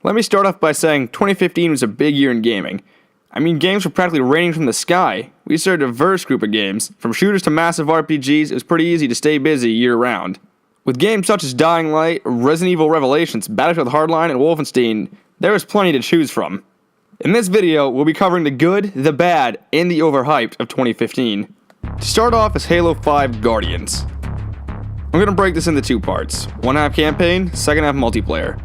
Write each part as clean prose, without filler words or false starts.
Let me start off by saying 2015 was a big year in gaming. I mean, games were practically raining from the sky. We saw a diverse group of games. From shooters to massive RPGs, it was pretty easy to stay busy year-round. With games such as Dying Light, Resident Evil Revelations, Battlefield Hardline, and Wolfenstein, there was plenty to choose from. In this video, we'll be covering the good, the bad, and the overhyped of 2015. To start off is Halo 5 Guardians. I'm going to break this into two parts. One half campaign, second half multiplayer.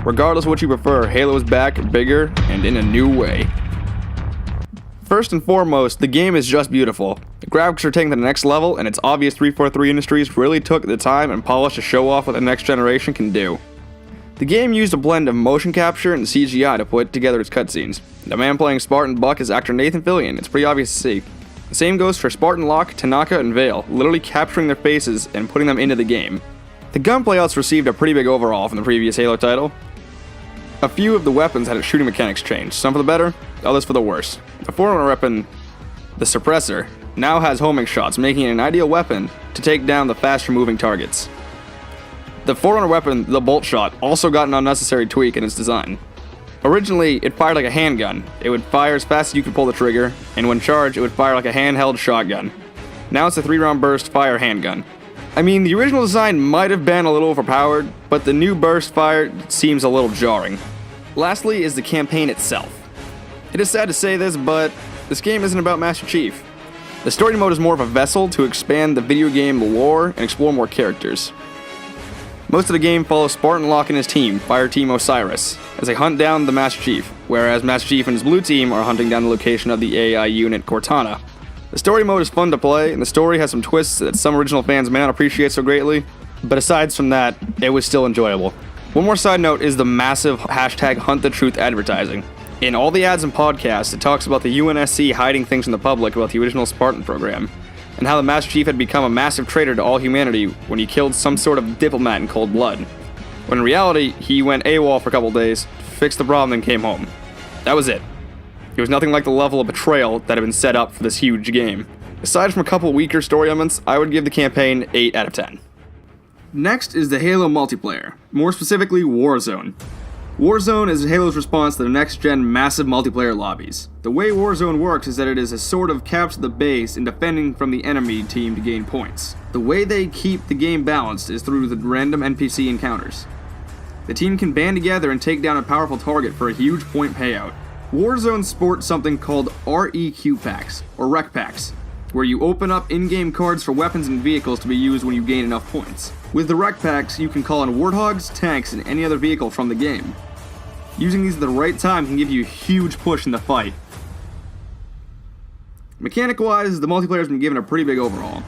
Regardless of what you prefer, Halo is back, bigger, and in a new way. First and foremost, the game is just beautiful. The graphics are taken to the next level, and it's obvious 343 Industries really took the time and polish to show off what the next generation can do. The game used a blend of motion capture and CGI to put together its cutscenes. The man playing Spartan Buck is actor Nathan Fillion, it's pretty obvious to see. The same goes for Spartan Locke, Tanaka, and Vale, literally capturing their faces and putting them into the game. The gunplay also received a pretty big overhaul from the previous Halo title. A few of the weapons had its shooting mechanics changed, some for the better, others for the worse. The Forerunner weapon, the Suppressor, now has homing shots, making it an ideal weapon to take down the faster moving targets. The Forerunner weapon, the Bolt Shot, also got an unnecessary tweak in its design. Originally, it fired like a handgun. It would fire as fast as you could pull the trigger, and when charged, it would fire like a handheld shotgun. Now it's a 3-round burst fire handgun. I mean, the original design might have been a little overpowered, but the new burst fire seems a little jarring. Lastly is the campaign itself. It is sad to say this, but this game isn't about Master Chief. The story mode is more of a vessel to expand the video game lore and explore more characters. Most of the game follows Spartan Locke and his team, Fire Team Osiris, as they hunt down the Master Chief, whereas Master Chief and his blue team are hunting down the location of the AI unit Cortana. The story mode is fun to play, and the story has some twists that some original fans may not appreciate so greatly, but aside from that, it was still enjoyable. One more side note is the massive hashtag Hunt the Truth advertising. In all the ads and podcasts, it talks about the UNSC hiding things from the public about the original Spartan program, and how the Master Chief had become a massive traitor to all humanity when he killed some sort of diplomat in cold blood. When in reality, he went AWOL for a couple days, fixed the problem, and came home. That was it. It was nothing like the level of betrayal that had been set up for this huge game. Aside from a couple weaker story elements, I would give the campaign 8 out of 10. Next is the Halo multiplayer, more specifically Warzone. Warzone is Halo's response to the next-gen massive multiplayer lobbies. The way Warzone works is that it is a sort of capture the base and defending from the enemy team to gain points. The way they keep the game balanced is through the random NPC encounters. The team can band together and take down a powerful target for a huge point payout. Warzone sports something called REQ packs, or rec packs, where you open up in-game cards for weapons and vehicles to be used when you gain enough points. With the rec packs, you can call in warthogs, tanks, and any other vehicle from the game. Using these at the right time can give you a huge push in the fight. Mechanic-wise, the multiplayer has been given a pretty big overhaul.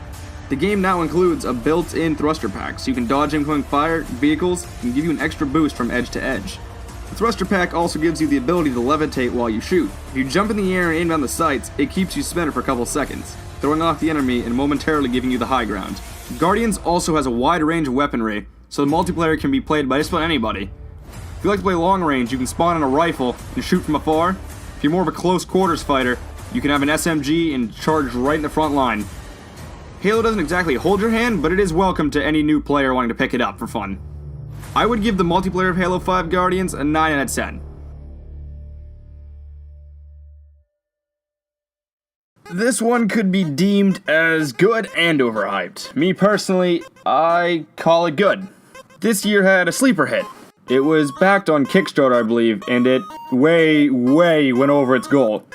The game now includes a built-in thruster pack, so you can dodge incoming fire, vehicles, and give you an extra boost from edge to edge. The thruster pack also gives you the ability to levitate while you shoot. If you jump in the air and aim down the sights, it keeps you suspended for a couple seconds, throwing off the enemy and momentarily giving you the high ground. Guardians also has a wide range of weaponry, so the multiplayer can be played by just about anybody. If you like to play long range, you can spawn in a rifle and shoot from afar. If you're more of a close quarters fighter, you can have an SMG and charge right in the front line. Halo doesn't exactly hold your hand, but it is welcome to any new player wanting to pick it up for fun. I would give the multiplayer of Halo 5 Guardians a 9 out of 10. This one could be deemed as good and overhyped. Me personally, I call it good. This year had a sleeper hit. It was backed on Kickstarter, I believe, and it way went over its goal.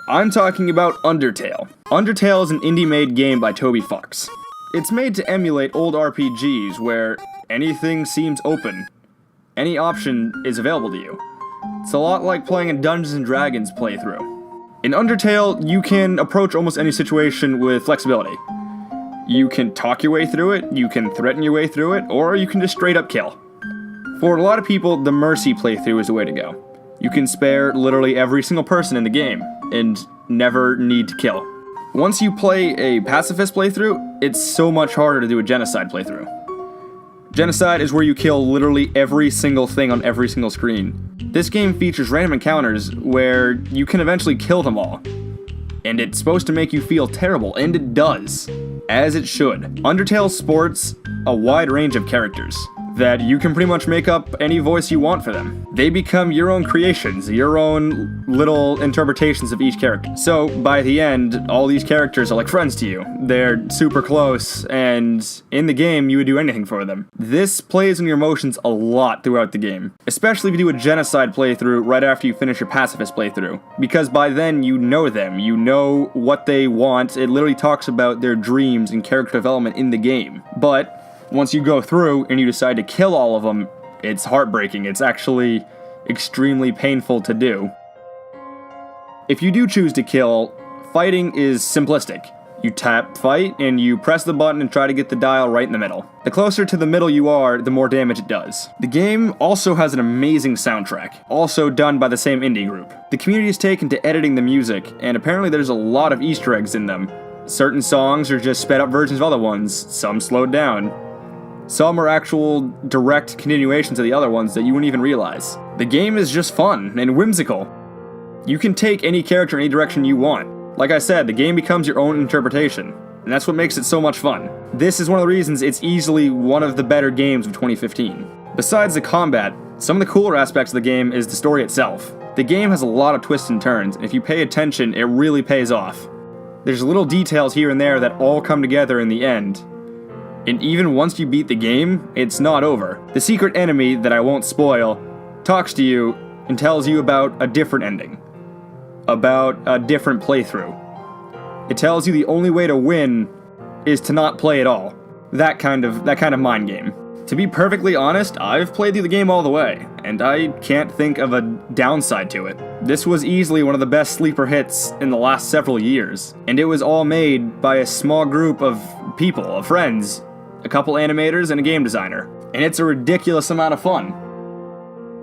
I'm talking about Undertale. Undertale is an indie-made game by Toby Fox. It's made to emulate old RPGs where anything seems open. Any option is available to you. It's a lot like playing a Dungeons & Dragons playthrough. In Undertale, you can approach almost any situation with flexibility. You can talk your way through it, you can threaten your way through it, or you can just straight up kill. For a lot of people, the Mercy playthrough is the way to go. You can spare literally every single person in the game, and never need to kill. Once you play a pacifist playthrough, it's so much harder to do a genocide playthrough. Genocide is where you kill literally every single thing on every single screen. This game features random encounters where you can eventually kill them all. And it's supposed to make you feel terrible, and it does. As it should. Undertale sports a wide range of characters. that you can pretty much make up any voice you want for them. They become your own creations, your own little interpretations of each character. So, by the end, all these characters are like friends to you. They're super close, and in the game, you would do anything for them. This plays on your emotions a lot throughout the game, especially if you do a genocide playthrough right after you finish your pacifist playthrough, because by then you know them, you know what they want. It literally talks about their dreams and character development in the game. But once you go through and you decide to kill all of them, it's heartbreaking. It's actually extremely painful to do. If you do choose to kill, fighting is simplistic. You tap fight, and you press the button and try to get the dial right in the middle. The closer to the middle you are, the more damage it does. The game also has an amazing soundtrack, also done by the same indie group. The community has taken to editing the music, and apparently there's a lot of Easter eggs in them. Certain songs are just sped up versions of other ones, some slowed down. Some are actual direct continuations of the other ones that you wouldn't even realize. The game is just fun and whimsical. You can take any character in any direction you want. Like I said, the game becomes your own interpretation, and that's what makes it so much fun. This is one of the reasons it's easily one of the better games of 2015. Besides the combat, some of the cooler aspects of the game is the story itself. The game has a lot of twists and turns, and if you pay attention, it really pays off. There's little details here and there that all come together in the end. And even once you beat the game, it's not over. The secret enemy, that I won't spoil, talks to you and tells you about a different ending. About a different playthrough. It tells you the only way to win is to not play at all. That kind of mind game. To be perfectly honest, I've played through the game all the way, and I can't think of a downside to it. This was easily one of the best sleeper hits in the last several years, and it was all made by a small group of people, of friends, a couple animators, and a game designer. And it's a ridiculous amount of fun.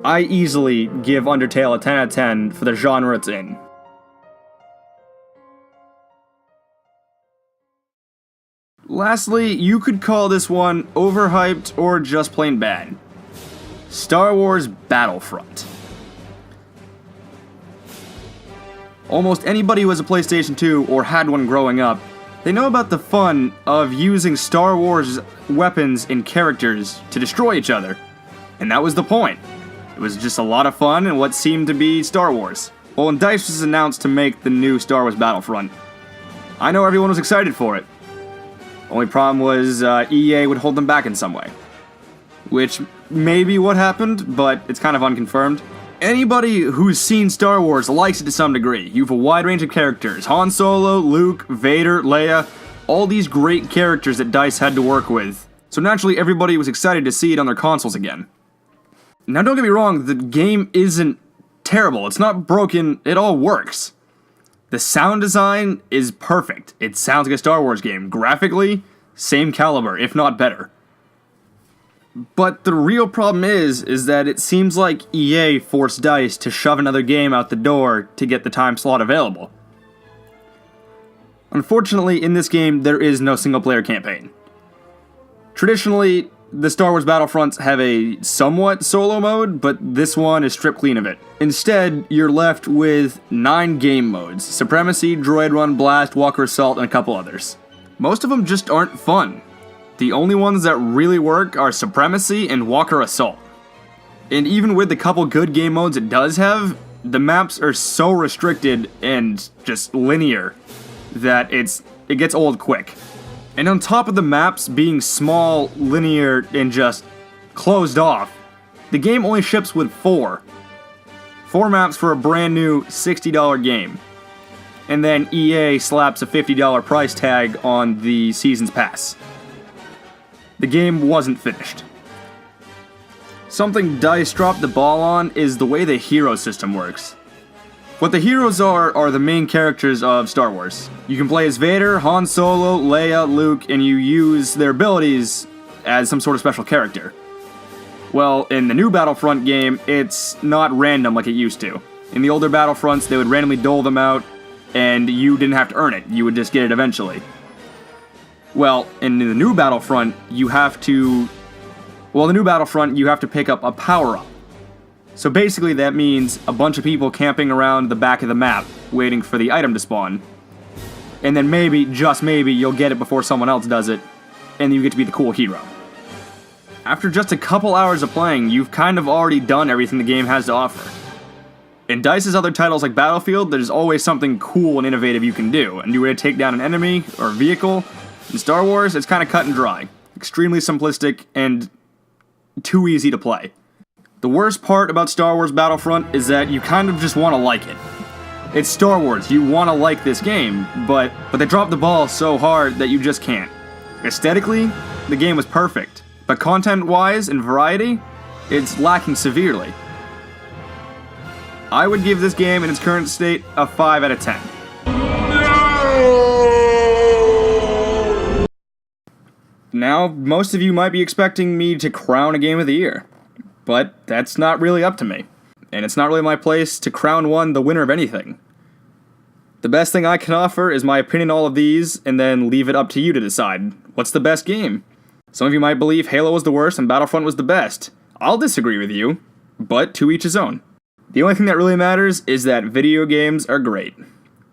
I easily give Undertale a 10 out of 10 for the genre it's in. Lastly, you could call this one overhyped or just plain bad. Star Wars Battlefront. Almost anybody who has a PlayStation 2 or had one growing up, they know about the fun of using Star Wars weapons and characters to destroy each other. And that was the point. It was just a lot of fun and what seemed to be Star Wars. Well, when DICE was announced to make the new Star Wars Battlefront, I know everyone was excited for it. Only problem was EA would hold them back in some way. Which may be what happened, but it's kind of unconfirmed. Anybody who's seen Star Wars likes it to some degree. You have a wide range of characters. Han Solo, Luke, Vader, Leia, all these great characters that DICE had to work with. So naturally everybody was excited to see it on their consoles again. Now don't get me wrong, the game isn't terrible. It's not broken, it all works. The sound design is perfect. It sounds like a Star Wars game. Graphically, same caliber, if not better. But the real problem is that it seems like EA forced DICE to shove another game out the door to get the time slot available. Unfortunately, in this game, there is no single-player campaign. Traditionally, the Star Wars Battlefronts have a somewhat solo mode, but this one is stripped clean of it. Instead, you're left with 9 game modes: Supremacy, Droid Run, Blast, Walker Assault, and a couple others. Most of them just aren't fun. The only ones that really work are Supremacy and Walker Assault. And even with the couple good game modes it does have, the maps are so restricted and just linear that it gets old quick. And on top of the maps being small, linear, and just closed off, the game only ships with 4. 4 maps for a brand new $60 game. And then EA slaps a $50 price tag on the Season's Pass. The game wasn't finished. Something DICE dropped the ball on is the way the hero system works. What the heroes are the main characters of Star Wars. You can play as Vader, Han Solo, Leia, Luke, and you use their abilities as some sort of special character. Well, in the new Battlefront game, it's not random like it used to. In the older Battlefronts, they would randomly dole them out, and you didn't have to earn it. You would just get it eventually. Well, in the new Battlefront, you have to pick up a power-up. So basically that means a bunch of people camping around the back of the map, waiting for the item to spawn. And then maybe, just maybe, you'll get it before someone else does it, and you get to be the cool hero. After just a couple hours of playing, you've kind of already done everything the game has to offer. In DICE's other titles like Battlefield, there's always something cool and innovative you can do, a new way to take down an enemy or vehicle. In Star Wars, it's kind of cut and dry, extremely simplistic, and too easy to play. The worst part about Star Wars Battlefront is that you kind of just want to like it. It's Star Wars, you want to like this game, but they drop the ball so hard that you just can't. Aesthetically, the game was perfect, but content-wise and variety, it's lacking severely. I would give this game in its current state a 5 out of 10. Now, most of you might be expecting me to crown a Game of the Year, but that's not really up to me, and it's not really my place to crown one the winner of anything. The best thing I can offer is my opinion on all of these, and then leave it up to you to decide what's the best game. Some of you might believe Halo was the worst and Battlefront was the best. I'll disagree with you, but to each his own. The only thing that really matters is that video games are great.